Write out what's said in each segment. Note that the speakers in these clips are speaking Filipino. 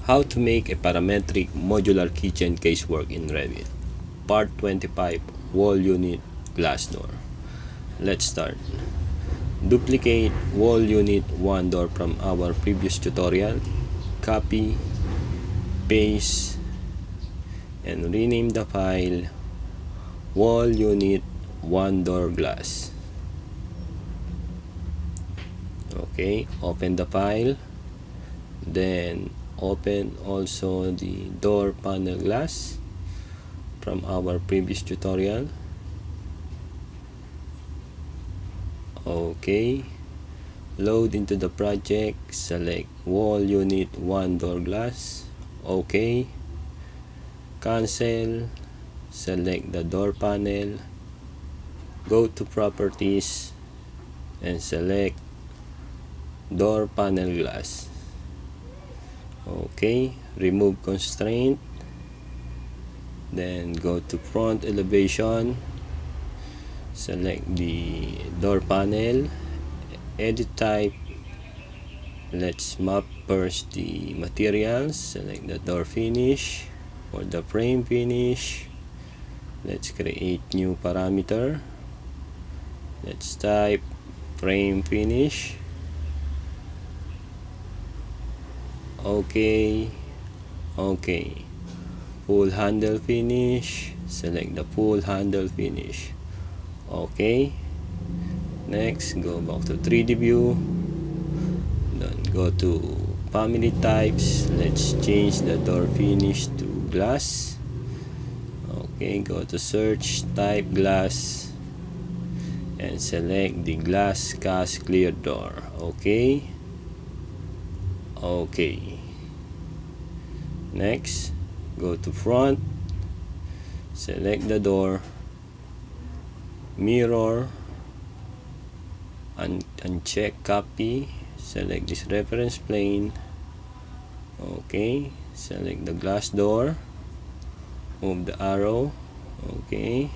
How to make a parametric modular kitchen casework in Revit. Part 25, Wall Unit Glass Door. Let's start. Duplicate wall unit 1 door from our previous tutorial. Copy, paste, and rename the file Wall Unit 1 Door Glass. Okay, open the file. Then open also the door panel glass from our previous tutorial. Okay, load into the project, select wall unit 1 door glass. Okay, cancel, select the door panel, go to properties and select door panel glass. Okay, remove constraint, then go to front elevation, select the door panel, edit type. Let's map first the materials, select the door finish. For the frame finish, let's create new parameter. Let's type frame finish. Okay, full handle finish, select the full handle finish. Okay, next go back to 3D view, then go to family types. Let's change the door finish to glass. Okay, go to search, type glass and select the glass cast clear door. Okay, next go to front, select the door, mirror, uncheck copy, select this reference plane. Okay, select the glass door, move the arrow. Okay,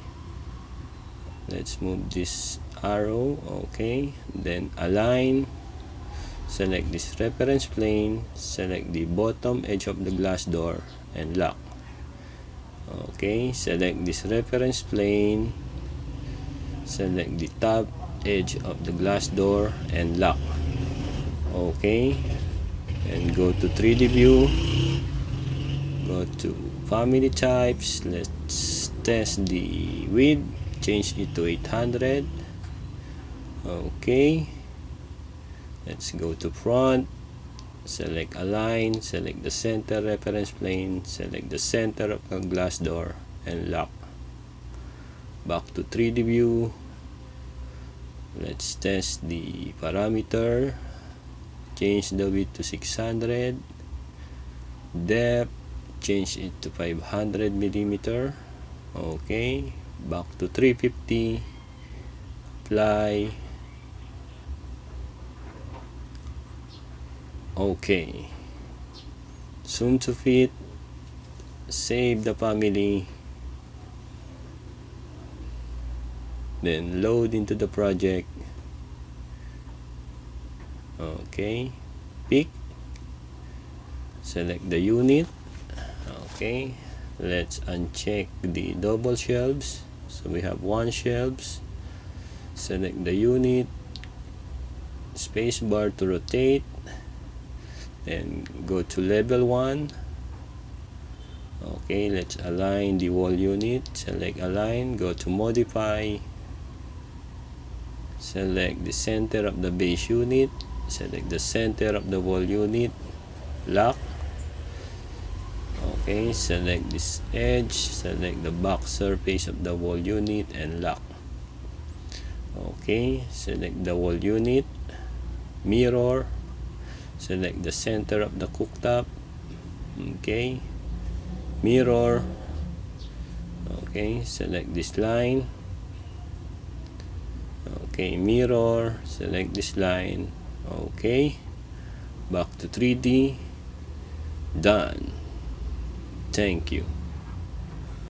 let's move this arrow. Okay, then align, select this reference plane, select the bottom edge of the glass door and lock. Okay, select this reference plane, select the top edge of the glass door and lock. Okay, and go to 3D view, go to family types. Let's test the width, change it to 800. Okay, let's go to front, select align, select the center reference plane, select the center of the glass door and lock. Back to 3D view, let's test the parameter, change the width to 600, depth change it to 500 millimeter. Okay, back to 350, apply. Okay, zoom to fit, save the family, then load into the project. Okay, pick, select the unit. Okay, let's uncheck the double shelves, so we have one shelves. Select the unit, space bar to rotate, then go to level 1. Okay, let's align the wall unit, select align, go to modify, select the center of the base unit, select the center of the wall unit, lock. Okay, select this edge, select the back surface of the wall unit and lock. Okay, select the wall unit, mirror, select the center of the cooktop. Okay, mirror. Okay, select this line. Okay, mirror, select this line. Okay, back to 3D. Done. Thank you.